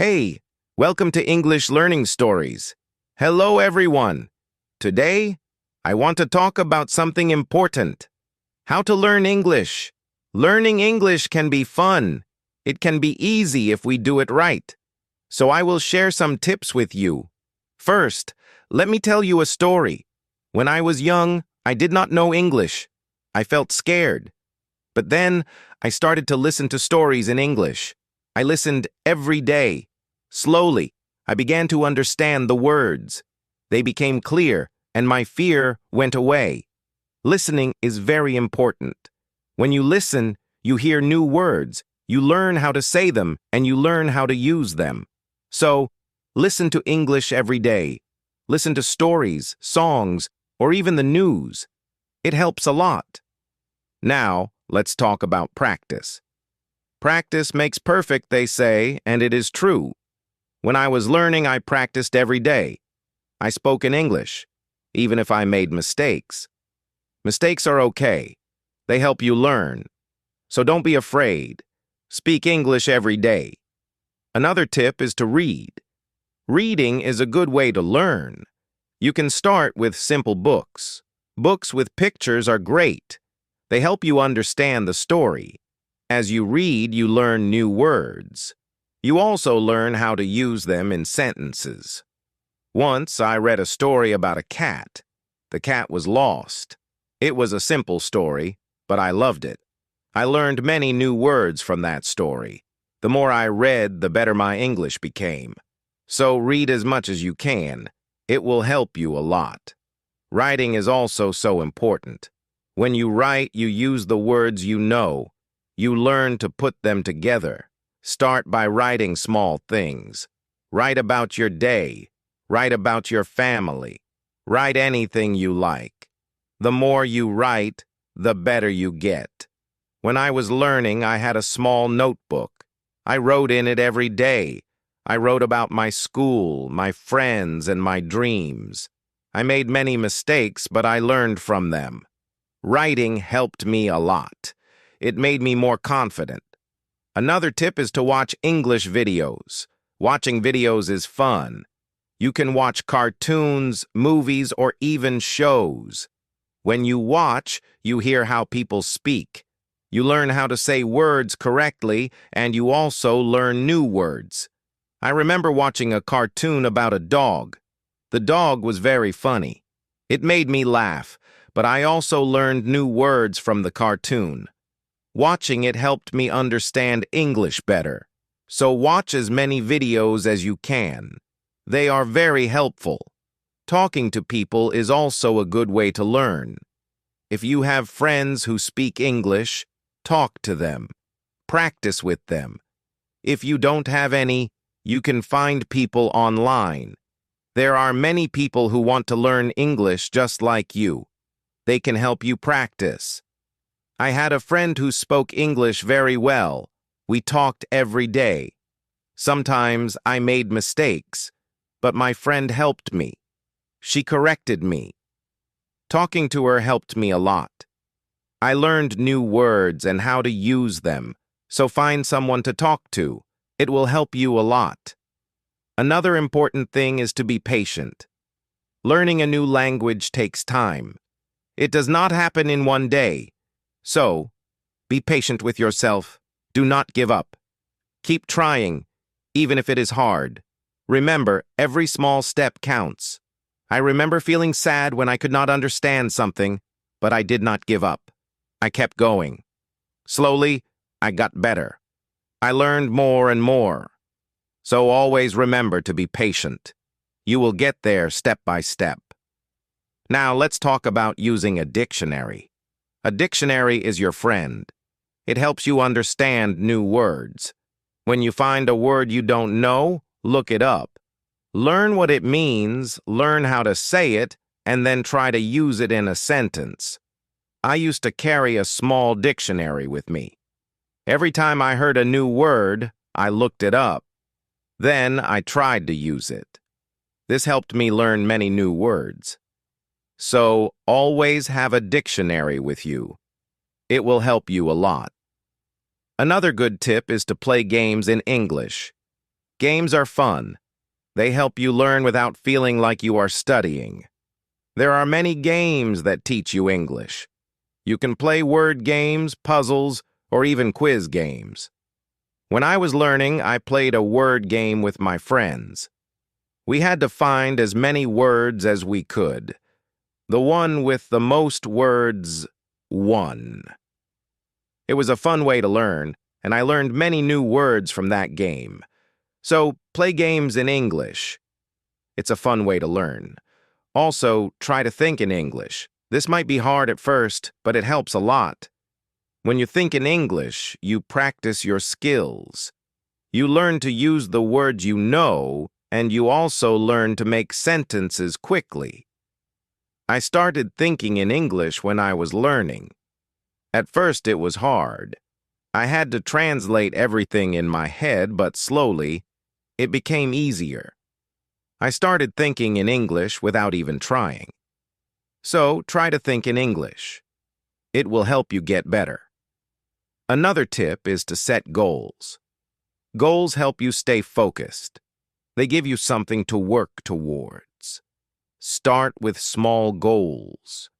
Hey, welcome to English Learning Stories. Hello, everyone. Today, I want to talk about something important. How to learn English. Learning English can be fun. It can be easy if we do it right. So I will share some tips with you. First, let me tell you a story. When I was young, I did not know English. I felt scared. But then, I started to listen to stories in English. I listened every day. Slowly, I began to understand the words. They became clear, and my fear went away. Listening is very important. When you listen, you hear new words, you learn how to say them, and you learn how to use them. So, listen to English every day. Listen to stories, songs, or even the news. It helps a lot. Now, let's talk about practice. Practice makes perfect, they say, and it is true. When I was learning, I practiced every day. I spoke in English, even if I made mistakes. Mistakes are okay. They help you learn. So don't be afraid. Speak English every day. Another tip is to read. Reading is a good way to learn. You can start with simple books. Books with pictures are great. They help you understand the story. As you read, you learn new words. You also learn how to use them in sentences. Once, I read a story about a cat. The cat was lost. It was a simple story, but I loved it. I learned many new words from that story. The more I read, the better my English became. So read as much as you can. It will help you a lot. Writing is also so important. When you write, you use the words you know. You learn to put them together. Start by writing small things. Write about your day. Write about your family. Write anything you like. The more you write, the better you get. When I was learning, I had a small notebook. I wrote in it every day. I wrote about my school, my friends, and my dreams. I made many mistakes, but I learned from them. Writing helped me a lot. It made me more confident. Another tip is to watch English videos. Watching videos is fun. You can watch cartoons, movies, or even shows. When you watch, you hear how people speak. You learn how to say words correctly, and you also learn new words. I remember watching a cartoon about a dog. The dog was very funny. It made me laugh, but I also learned new words from the cartoon. Watching it helped me understand English better. So watch as many videos as you can. They are very helpful. Talking to people is also a good way to learn. If you have friends who speak English, talk to them. Practice with them. If you don't have any, you can find people online. There are many people who want to learn English just like you. They can help you practice. I had a friend who spoke English very well. We talked every day. Sometimes I made mistakes, but my friend helped me. She corrected me. Talking to her helped me a lot. I learned new words and how to use them, so find someone to talk to. It will help you a lot. Another important thing is to be patient. Learning a new language takes time. It does not happen in one day. So, be patient with yourself. Do not give up. Keep trying, even if it is hard. Remember, every small step counts. I remember feeling sad when I could not understand something, but I did not give up. I kept going. Slowly, I got better. I learned more and more. So always remember to be patient. You will get there step by step. Now let's talk about using a dictionary. A dictionary is your friend. It helps you understand new words. When you find a word you don't know, look it up. Learn what it means, learn how to say it, and then try to use it in a sentence. I used to carry a small dictionary with me. Every time I heard a new word, I looked it up. Then I tried to use it. This helped me learn many new words. So, always have a dictionary with you. It will help you a lot. Another good tip is to play games in English. Games are fun. They help you learn without feeling like you are studying. There are many games that teach you English. You can play word games, puzzles, or even quiz games. When I was learning, I played a word game with my friends. We had to find as many words as we could. The one with the most words won. It was a fun way to learn, and I learned many new words from that game. So, play games in English. It's a fun way to learn. Also, try to think in English. This might be hard at first, but it helps a lot. When you think in English, you practice your skills. You learn to use the words you know, and you also learn to make sentences quickly. I started thinking in English when I was learning. At first, it was hard. I had to translate everything in my head, but slowly, it became easier. I started thinking in English without even trying. So, try to think in English. It will help you get better. Another tip is to set goals. Goals help you stay focused. They give you something to work towards. Start with small goals.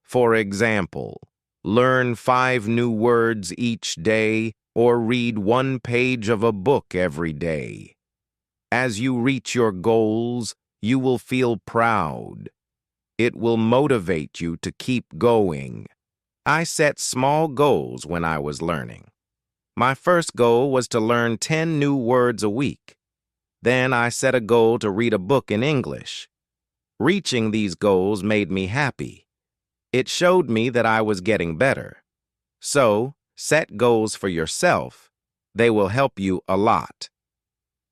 For example, learn 5 new words each day or read 1 page of a book every day. As you reach your goals, you will feel proud. It will motivate you to keep going. I set small goals when I was learning. My first goal was to learn 10 new words a week. Then I set a goal to read a book in English. Reaching these goals made me happy. It showed me that I was getting better. So, set goals for yourself. They will help you a lot.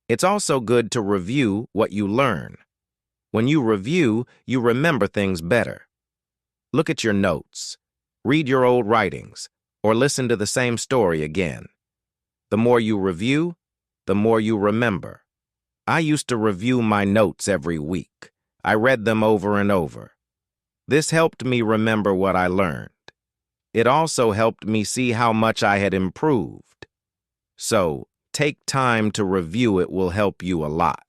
It's also good to review what you learn. When you review, you remember things better. Look at your notes, read your old writings, or listen to the same story again. The more you review, the more you remember. I used to review my notes every week. I read them over and over. This helped me remember what I learned. It also helped me see how much I had improved. So, take time to review. It will help you a lot.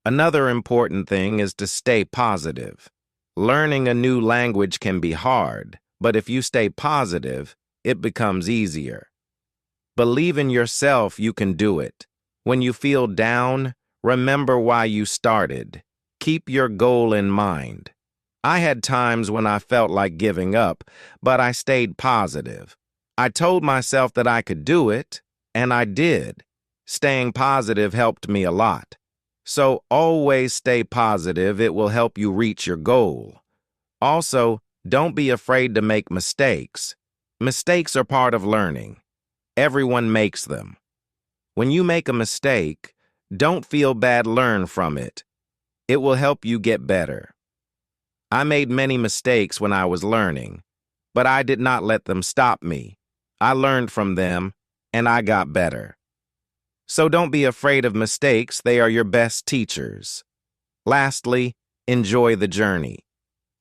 Another important thing is to stay positive. Learning a new language can be hard, but if you stay positive, it becomes easier. Believe in yourself. You can do it. When you feel down, remember why you started. Keep your goal in mind. I had times when I felt like giving up, but I stayed positive. I told myself that I could do it, and I did. Staying positive helped me a lot. So always stay positive. It will help you reach your goal. Also, don't be afraid to make mistakes. Mistakes are part of learning. Everyone makes them. When you make a mistake, don't feel bad. Learn from it. It will help you get better. I made many mistakes when I was learning, but I did not let them stop me. I learned from them, and I got better. So don't be afraid of mistakes. They are your best teachers. Lastly, enjoy the journey.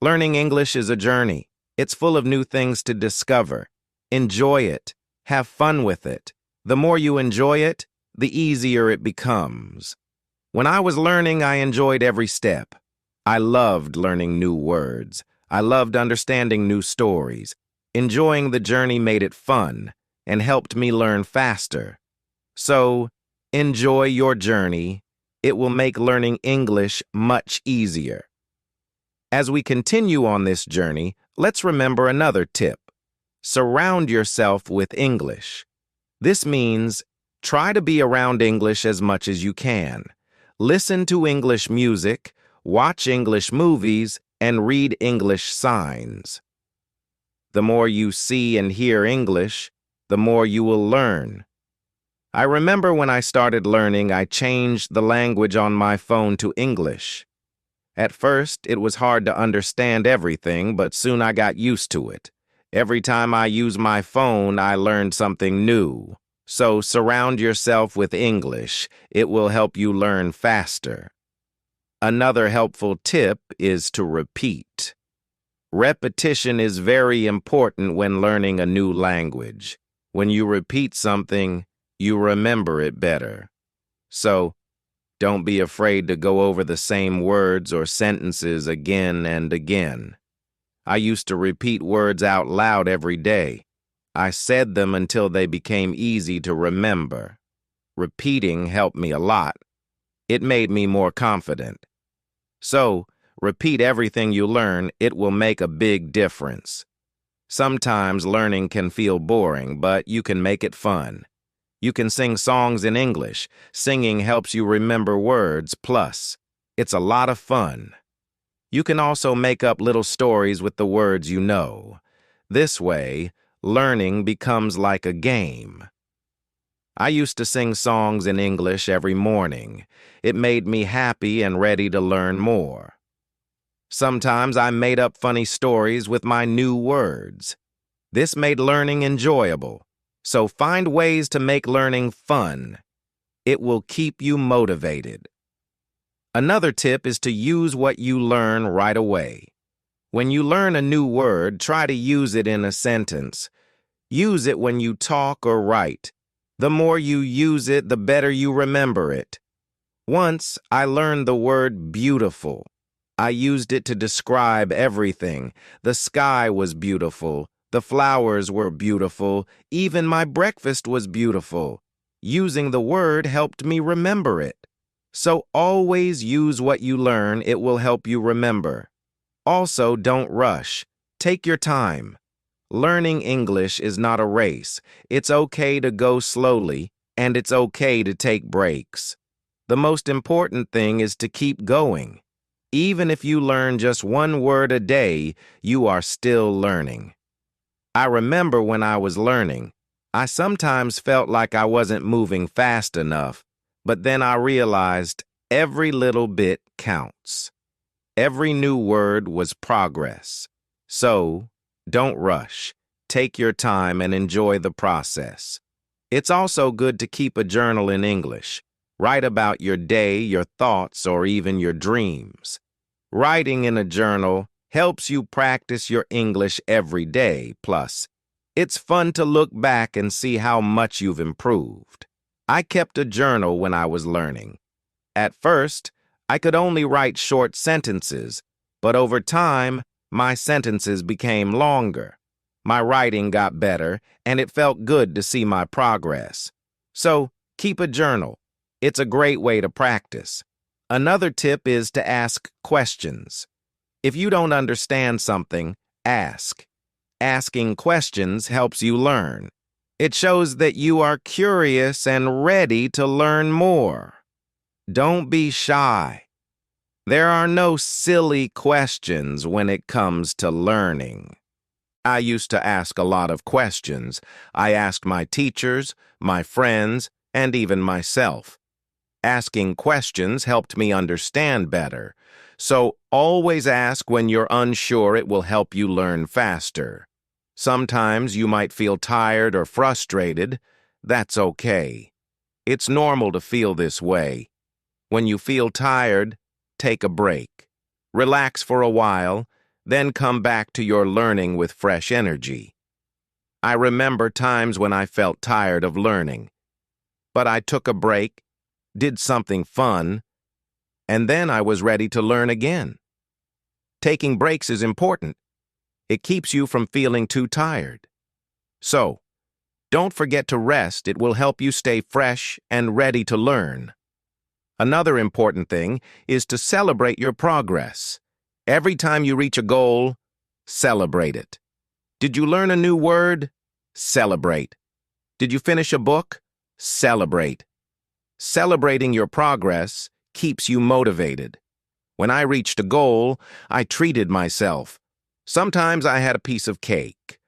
Learning English is a journey. It's full of new things to discover. Enjoy it. Have fun with it. The more you enjoy it, the easier it becomes. When I was learning, I enjoyed every step. I loved learning new words. I loved understanding new stories. Enjoying the journey made it fun and helped me learn faster. So, enjoy your journey. It will make learning English much easier. As we continue on this journey, let's remember another tip. Surround yourself with English. This means try to be around English as much as you can. Listen to English music, watch English movies, and read English signs. The more you see and hear English, the more you will learn. I remember when I started learning, I changed the language on my phone to English. At first, it was hard to understand everything, but soon I got used to it. Every time I use my phone, I learned something new. So surround yourself with English. It will help you learn faster. Another helpful tip is to repeat. Repetition is very important when learning a new language. When you repeat something, you remember it better. So, Don't be afraid to go over the same words or sentences again and again. I used to repeat words out loud every day. I said them until they became easy to remember. Repeating helped me a lot. It made me more confident. So, repeat everything you learn. It will make a big difference. Sometimes learning can feel boring, but you can make it fun. You can sing songs in English. Singing helps you remember words, plus, it's a lot of fun. You can also make up little stories with the words you know. This way, learning becomes like a game. I used to sing songs in English every morning. It made me happy and ready to learn more. Sometimes I made up funny stories with my new words. This made learning enjoyable. So find ways to make learning fun. It will keep you motivated. Another tip is to use what you learn right away. When you learn a new word, try to use it in a sentence. Use it when you talk or write. The more you use it, the better you remember it. Once, I learned the word beautiful. I used it to describe everything. The sky was beautiful. The flowers were beautiful. Even my breakfast was beautiful. Using the word helped me remember it. So always use what you learn. It will help you remember. Also, don't rush. Take your time. Learning English is not a race. It's okay to go slowly, and it's okay to take breaks. The most important thing is to keep going. Even if you learn just one word a day, you are still learning. I remember when I was learning, I sometimes felt like I wasn't moving fast enough, but then I realized every little bit counts. Every new word was progress. So, don't rush. Take your time and enjoy the process. It's also good to keep a journal in English. Write about your day, your thoughts, or even your dreams. Writing in a journal helps you practice your English every day. Plus, it's fun to look back and see how much you've improved. I kept a journal when I was learning. At first, I could only write short sentences, but over time, my sentences became longer. My writing got better, and it felt good to see my progress. So, keep a journal. It's a great way to practice. Another tip is to ask questions. If you don't understand something, ask. Asking questions helps you learn. It shows that you are curious and ready to learn more. Don't be shy. There are no silly questions when it comes to learning. I used to ask a lot of questions. I asked my teachers, my friends, and even myself. Asking questions helped me understand better. So always ask when you're unsure. It will help you learn faster. Sometimes you might feel tired or frustrated. That's okay. It's normal to feel this way. When you feel tired, take a break. Relax for a while, then come back to your learning with fresh energy. I remember times when I felt tired of learning, but I took a break, did something fun, and then I was ready to learn again. Taking breaks is important. It keeps you from feeling too tired. So, don't forget to rest. It will help you stay fresh and ready to learn. Another important thing is to celebrate your progress. Every time you reach a goal, celebrate it. Did you learn a new word? Celebrate. Did you finish a book? Celebrate. Celebrating your progress keeps you motivated. When I reached a goal, I treated myself. Sometimes I had a piece of cake.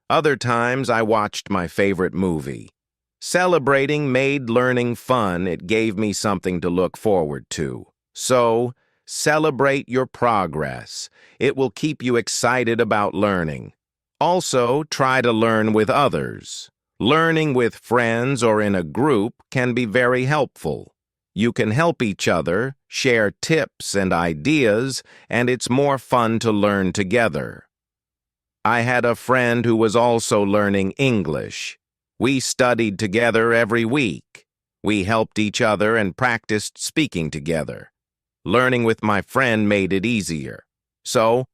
Other times I watched my favorite movie. Celebrating made learning fun. It gave me something to look forward to. So, celebrate your progress. It will keep you excited about learning. Also, try to learn with others. Learning with friends or in a group can be very helpful. You can help each other, share tips and ideas, and it's more fun to learn together. I had a friend who was also learning English. We studied together every week. We helped each other and practiced speaking together. Learning with my friend made it easier. So,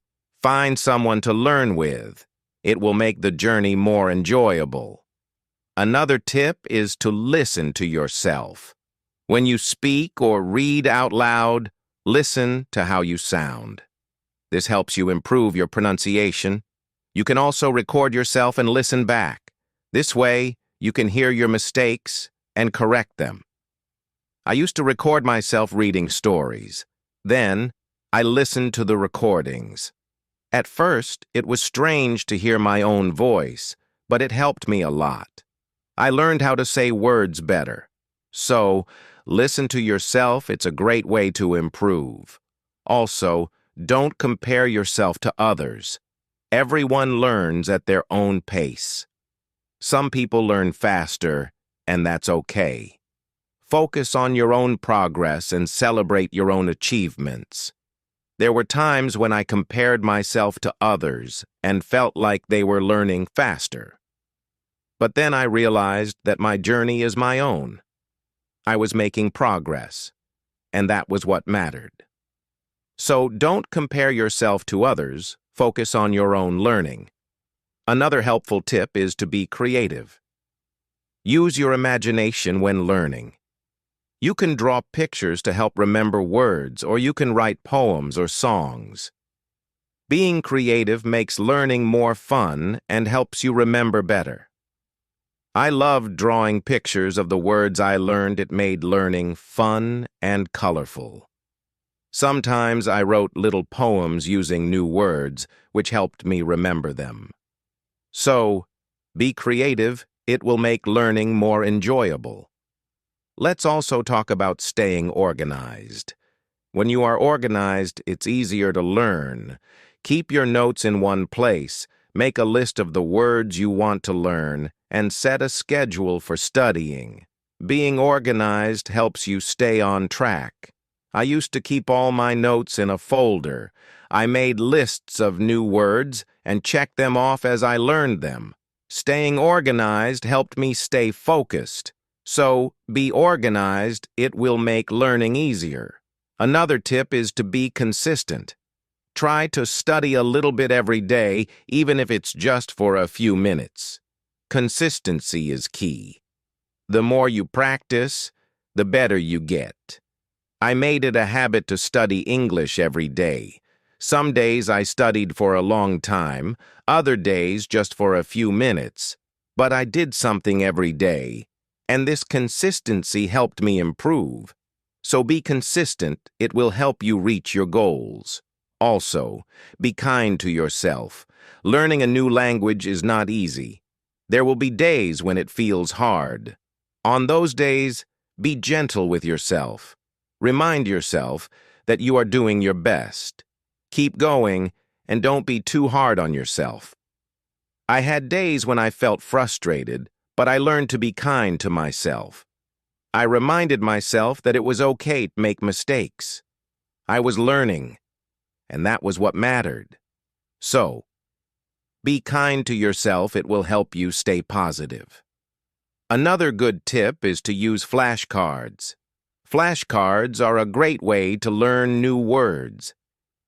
find someone to learn with. It will make the journey more enjoyable. Another tip is to listen to yourself. When you speak or read out loud, listen to how you sound. This helps you improve your pronunciation. You can also record yourself and listen back. This way, you can hear your mistakes and correct them. I used to record myself reading stories. Then, I listened to the recordings. At first, it was strange to hear my own voice, but it helped me a lot. I learned how to say words better. So, listen to yourself. It's a great way to improve. Also, don't compare yourself to others. Everyone learns at their own pace. Some people learn faster, and that's okay. Focus on your own progress and celebrate your own achievements. There were times when I compared myself to others and felt like they were learning faster. But then I realized that my journey is my own. I was making progress, and that was what mattered. So don't compare yourself to others, focus on your own learning. Another helpful tip is to be creative. Use your imagination when learning. You can draw pictures to help remember words, or you can write poems or songs. Being creative makes learning more fun and helps you remember better. I loved drawing pictures of the words I learned. It made learning fun and colorful. Sometimes I wrote little poems using new words, which helped me remember them. So, be creative. It will make learning more enjoyable. Let's also talk about staying organized. When you are organized, it's easier to learn. Keep your notes in one place, make a list of the words you want to learn, and set a schedule for studying. Being organized helps you stay on track. I used to keep all my notes in a folder. I made lists of new words and checked them off as I learned them. Staying organized helped me stay focused. So, be organized. It will make learning easier. Another tip is to be consistent. Try to study a little bit every day, even if it's just for a few minutes. Consistency is key. The more you practice, the better you get. I made it a habit to study English every day. Some days I studied for a long time, other days just for a few minutes. But I did something every day, and this consistency helped me improve. So be consistent. It will help you reach your goals. Also, be kind to yourself. Learning a new language is not easy. There will be days when it feels hard. On those days, be gentle with yourself. Remind yourself that you are doing your best. Keep going and don't be too hard on yourself. I had days when I felt frustrated, but I learned to be kind to myself. I reminded myself that it was okay to make mistakes. I was learning, and that was what mattered. So, be kind to yourself. It will help you stay positive. Another good tip is to use flashcards. Flashcards are a great way to learn new words.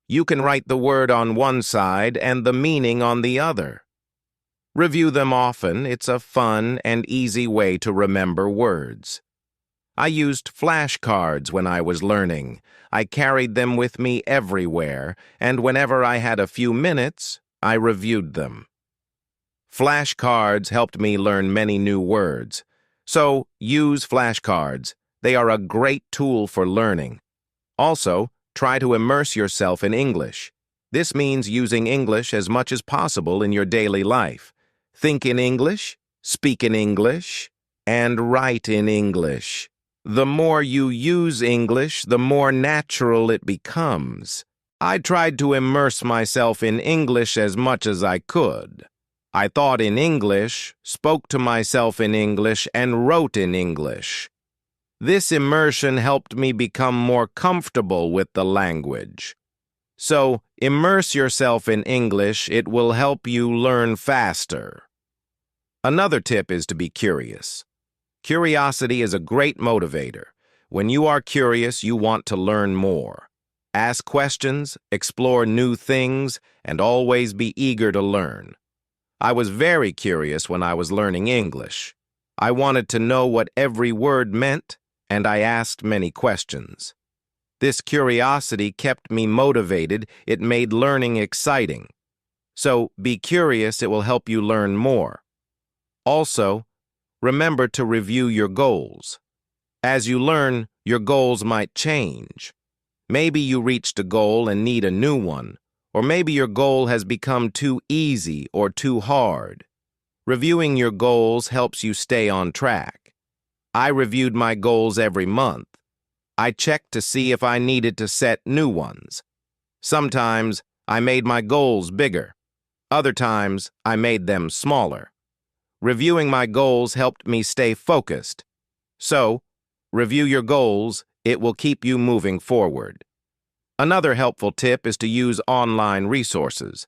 You can write the word on one side and the meaning on the other. Review them often. It's a fun and easy way to remember words. I used flashcards when I was learning. I carried them with me everywhere, and whenever I had a few minutes, I reviewed them. Flashcards helped me learn many new words. So, use flashcards. They are a great tool for learning. Also, try to immerse yourself in English. This means using English as much as possible in your daily life. Think in English, speak in English, and write in English. The more you use English, the more natural it becomes. I tried to immerse myself in English as much as I could. I thought in English, spoke to myself in English, and wrote in English. This immersion helped me become more comfortable with the language. So, immerse yourself in English. It will help you learn faster. Another tip is to be curious. Curiosity is a great motivator. When you are curious, you want to learn more. Ask questions, explore new things, and always be eager to learn. I was very curious when I was learning English. I wanted to know what every word meant, and I asked many questions. This curiosity kept me motivated. It made learning exciting. So, be curious, it will help you learn more. Also, remember to review your goals. As you learn, your goals might change. Maybe you reached a goal and need a new one, or maybe your goal has become too easy or too hard. Reviewing your goals helps you stay on track. I reviewed my goals every month. I checked to see if I needed to set new ones. Sometimes I made my goals bigger. Other times I made them smaller. Reviewing my goals helped me stay focused. So, review your goals. It will keep you moving forward. Another helpful tip is to use online resources.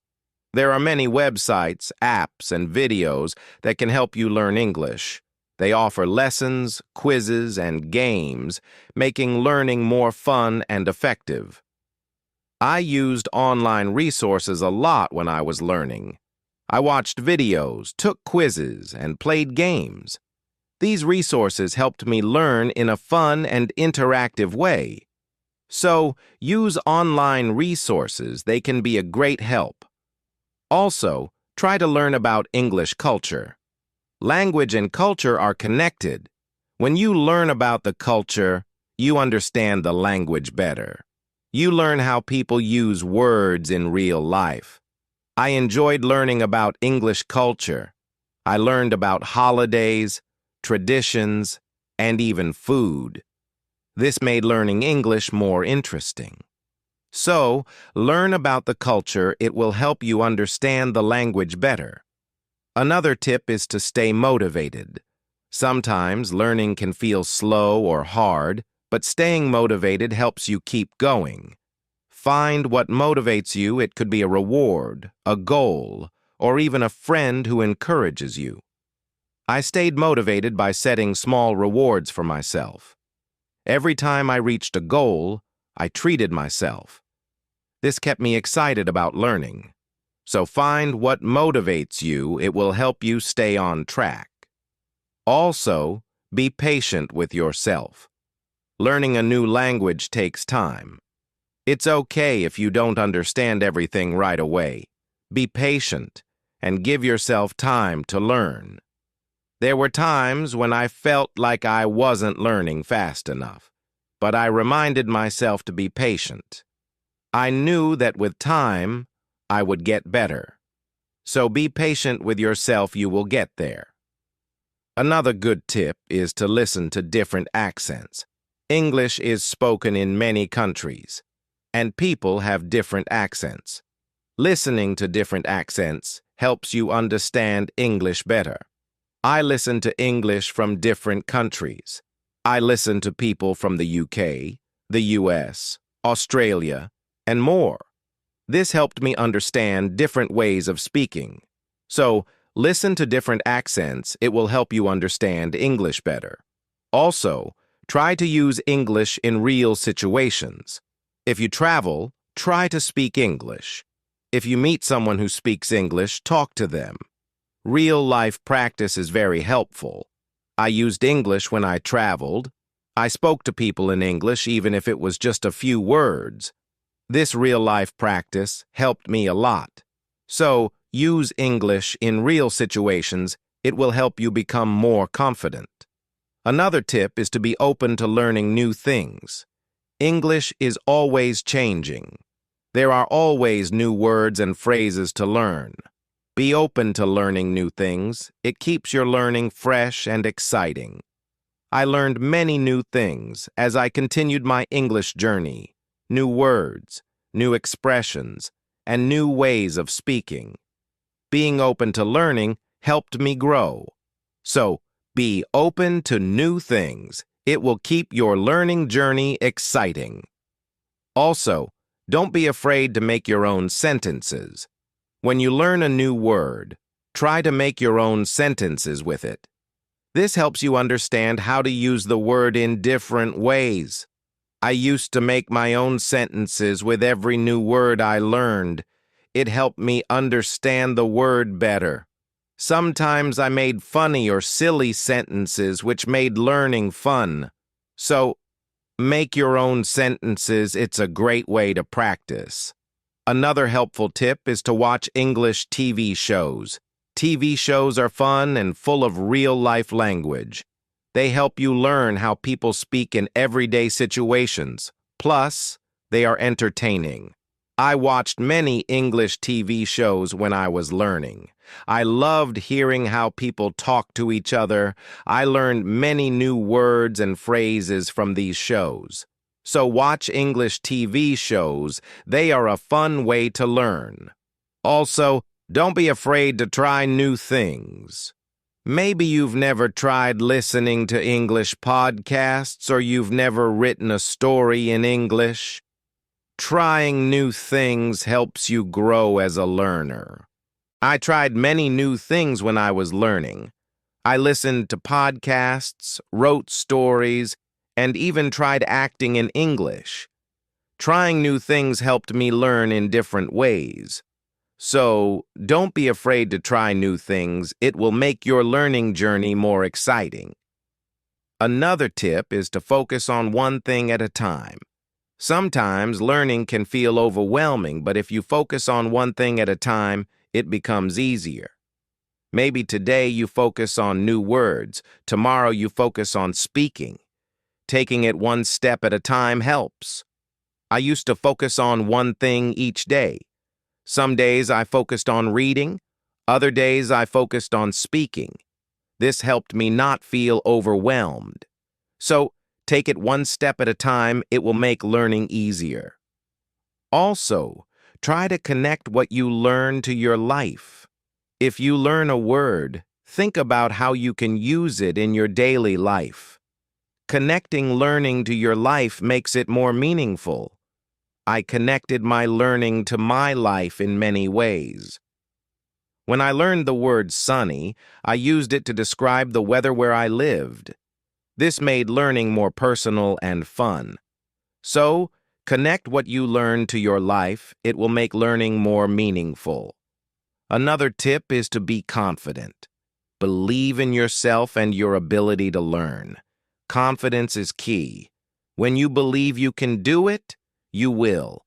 There are many websites, apps, and videos that can help you learn English. They offer lessons, quizzes, and games, making learning more fun and effective. I used online resources a lot when I was learning. I watched videos, took quizzes, and played games. These resources helped me learn in a fun and interactive way. So, use online resources. They can be a great help. Also, try to learn about English culture. Language and culture are connected. When you learn about the culture, you understand the language better. You learn how people use words in real life. I enjoyed learning about English culture. I learned about holidays, traditions, and even food. This made learning English more interesting. So, learn about the culture. It will help you understand the language better. Another tip is to stay motivated. Sometimes learning can feel slow or hard, but staying motivated helps you keep going. Find what motivates you. It could be a reward, a goal, or even a friend who encourages you. I stayed motivated by setting small rewards for myself. Every time I reached a goal, I treated myself. This kept me excited about learning. So find what motivates you. It will help you stay on track. Also, be patient with yourself. Learning a new language takes time. It's okay if you don't understand everything right away. Be patient and give yourself time to learn. There were times when I felt like I wasn't learning fast enough, but I reminded myself to be patient. I knew that with time, I would get better. So be patient with yourself. You will get there. Another good tip is to listen to different accents. English is spoken in many countries, and people have different accents. Listening to different accents helps you understand English better. I listen to English from different countries. I listen to people from the UK, the US, Australia, and more. This helped me understand different ways of speaking. So, listen to different accents. It will help you understand English better. Also, try to use English in real situations. If you travel, try to speak English. If you meet someone who speaks English, talk to them. Real-life practice is very helpful. I used English when I traveled. I spoke to people in English even if it was just a few words. This real-life practice helped me a lot. So, use English in real situations. It will help you become more confident. Another tip is to be open to learning new things. English is always changing. There are always new words and phrases to learn. Be open to learning new things. It keeps your learning fresh and exciting. I learned many new things as I continued my English journey. New words, new expressions, and new ways of speaking. Being open to learning helped me grow. So, be open to new things. It will keep your learning journey exciting. Also, don't be afraid to make your own sentences. When you learn a new word, try to make your own sentences with it. This helps you understand how to use the word in different ways. I used to make my own sentences with every new word I learned. It helped me understand the word better. Sometimes I made funny or silly sentences which made learning fun. So, make your own sentences. It's a great way to practice. Another helpful tip is to watch English TV shows. TV shows are fun and full of real-life language. They help you learn how people speak in everyday situations. Plus, they are entertaining. I watched many English TV shows when I was learning. I loved hearing how people talk to each other. I learned many new words and phrases from these shows. So watch English TV shows. They are a fun way to learn. Also, don't be afraid to try new things. Maybe you've never tried listening to English podcasts or you've never written a story in English. Trying new things helps you grow as a learner. I tried many new things when I was learning. I listened to podcasts, wrote stories, and even tried acting in English. Trying new things helped me learn in different ways. So, don't be afraid to try new things. It will make your learning journey more exciting. Another tip is to focus on one thing at a time. Sometimes learning can feel overwhelming, but if you focus on one thing at a time, it becomes easier. Maybe today you focus on new words. Tomorrow you focus on speaking. Taking it one step at a time helps. I used to focus on one thing each day. Some days I focused on reading. Other days I focused on speaking. This helped me not feel overwhelmed. So, take it one step at a time. It will make learning easier. Also, try to connect what you learn to your life. If you learn a word, think about how you can use it in your daily life. Connecting learning to your life makes it more meaningful. I connected my learning to my life in many ways. When I learned the word sunny, I used it to describe the weather where I lived. This made learning more personal and fun. So, connect what you learn to your life. It will make learning more meaningful. Another tip is to be confident. Believe in yourself and your ability to learn. Confidence is key. When you believe you can do it, you will.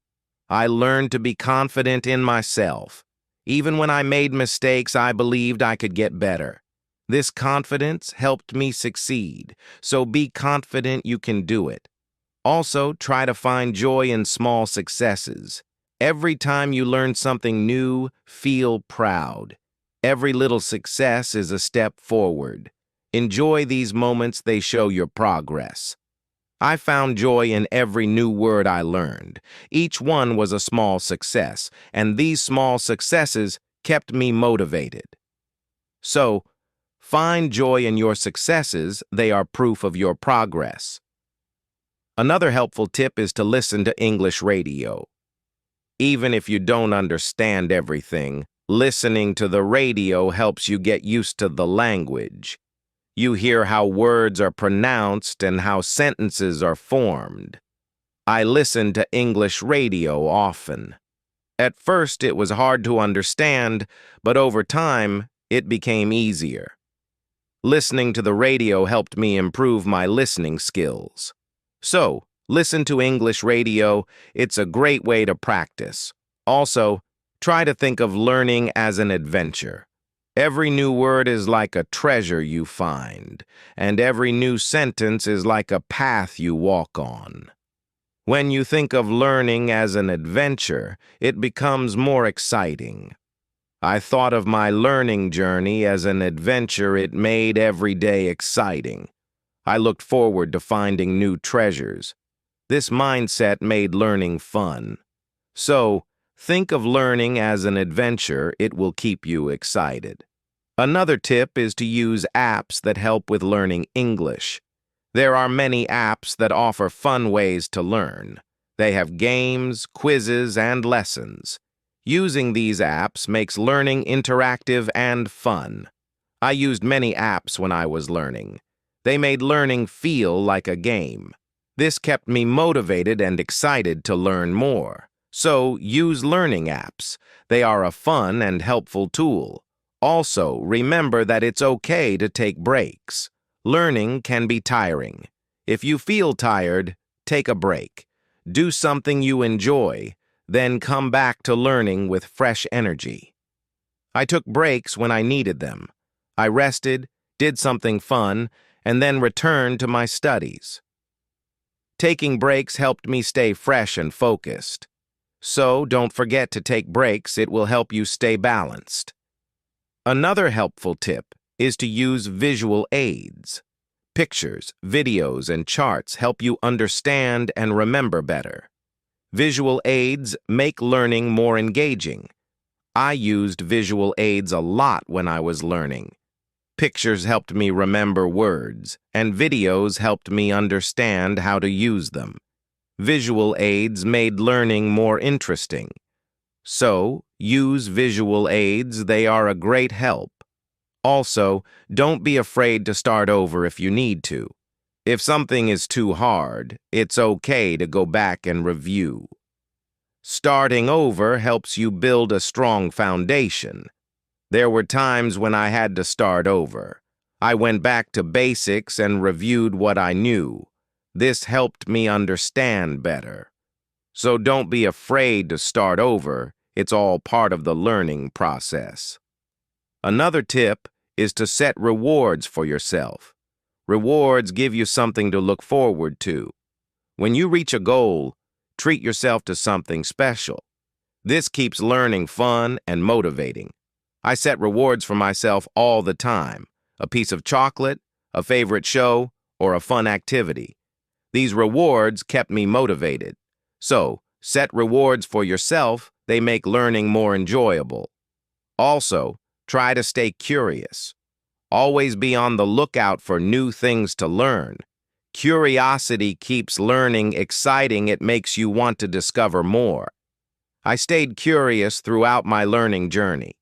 I learned to be confident in myself. Even when I made mistakes, I believed I could get better. This confidence helped me succeed, so be confident you can do it. Also, try to find joy in small successes. Every time you learn something new, feel proud. Every little success is a step forward. Enjoy these moments. They show your progress. I found joy in every new word I learned. Each one was a small success, and these small successes kept me motivated. So, find joy in your successes. They are proof of your progress. Another helpful tip is to listen to English radio. Even if you don't understand everything, listening to the radio helps you get used to the language. You hear how words are pronounced and how sentences are formed. I listen to English radio often. At first, it was hard to understand, but over time, it became easier. Listening to the radio helped me improve my listening skills. So, listen to English radio. It's a great way to practice. Also, try to think of learning as an adventure. Every new word is like a treasure you find, and every new sentence is like a path you walk on. When you think of learning as an adventure, it becomes more exciting. I thought of my learning journey as an adventure. It made every day exciting. I looked forward to finding new treasures. This mindset made learning fun. So, think of learning as an adventure. It will keep you excited. Another tip is to use apps that help with learning English. There are many apps that offer fun ways to learn. They have games, quizzes, and lessons. Using these apps makes learning interactive and fun. I used many apps when I was learning. They made learning feel like a game. This kept me motivated and excited to learn more. So, use learning apps. They are a fun and helpful tool. Also, remember that it's okay to take breaks. Learning can be tiring. If you feel tired, take a break. Do something you enjoy, then come back to learning with fresh energy. I took breaks when I needed them. I rested, did something fun, and then returned to my studies. Taking breaks helped me stay fresh and focused. So, don't forget to take breaks. It will help you stay balanced. Another helpful tip is to use visual aids. Pictures, videos, and charts help you understand and remember better. Visual aids make learning more engaging. I used visual aids a lot when I was learning. Pictures helped me remember words, and videos helped me understand how to use them. Visual aids made learning more interesting. So, use visual aids. They are a great help. Also, don't be afraid to start over if you need to. If something is too hard, it's okay to go back and review. Starting over helps you build a strong foundation. There were times when I had to start over. I went back to basics and reviewed what I knew. This helped me understand better. So don't be afraid to start over. It's all part of the learning process. Another tip is to set rewards for yourself. Rewards give you something to look forward to. When you reach a goal, treat yourself to something special. This keeps learning fun and motivating. I set rewards for myself all the time. A piece of chocolate, a favorite show, or a fun activity. These rewards kept me motivated. So, set rewards for yourself. They make learning more enjoyable. Also, try to stay curious. Always be on the lookout for new things to learn. Curiosity keeps learning exciting. It makes you want to discover more. I stayed curious throughout my learning journey.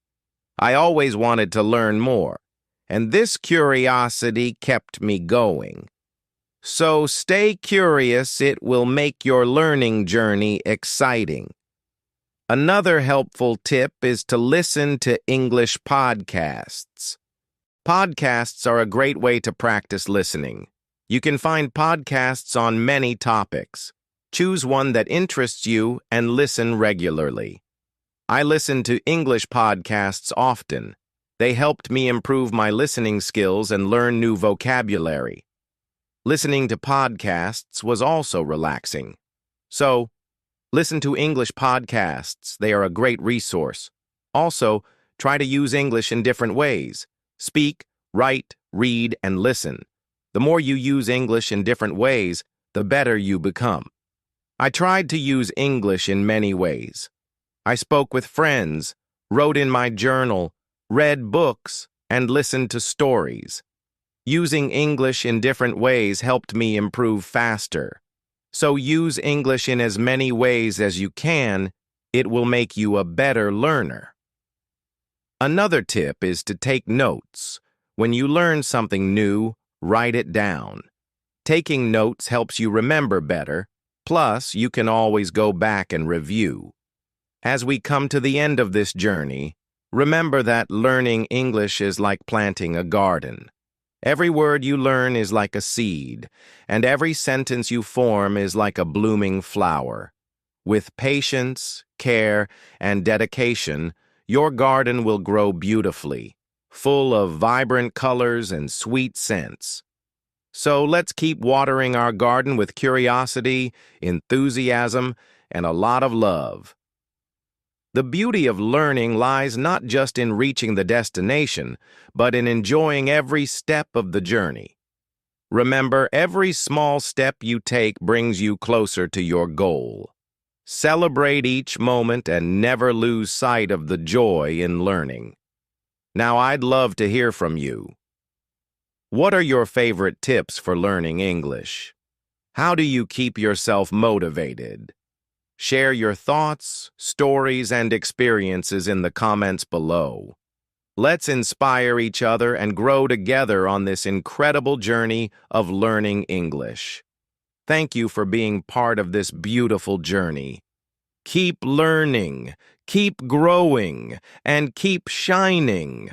I always wanted to learn more, and this curiosity kept me going. So stay curious. It will make your learning journey exciting. Another helpful tip is to listen to English podcasts. Podcasts are a great way to practice listening. You can find podcasts on many topics. Choose one that interests you and listen regularly. I listen to English podcasts often. They helped me improve my listening skills and learn new vocabulary. Listening to podcasts was also relaxing. So, listen to English podcasts. They are a great resource. Also, try to use English in different ways. Speak, write, read, and listen. The more you use English in different ways, the better you become. I tried to use English in many ways. I spoke with friends, wrote in my journal, read books, and listened to stories. Using English in different ways helped me improve faster. So use English in as many ways as you can. It will make you a better learner. Another tip is to take notes. When you learn something new, write it down. Taking notes helps you remember better. Plus, you can always go back and review. As we come to the end of this journey, remember that learning English is like planting a garden. Every word you learn is like a seed, and every sentence you form is like a blooming flower. With patience, care, and dedication, your garden will grow beautifully, full of vibrant colors and sweet scents. So let's keep watering our garden with curiosity, enthusiasm, and a lot of love. The beauty of learning lies not just in reaching the destination, but in enjoying every step of the journey. Remember, every small step you take brings you closer to your goal. Celebrate each moment and never lose sight of the joy in learning. Now, I'd love to hear from you. What are your favorite tips for learning English? How do you keep yourself motivated? Share your thoughts, stories, and experiences in the comments below. Let's inspire each other and grow together on this incredible journey of learning English. Thank you for being part of this beautiful journey. Keep learning, keep growing, and keep shining.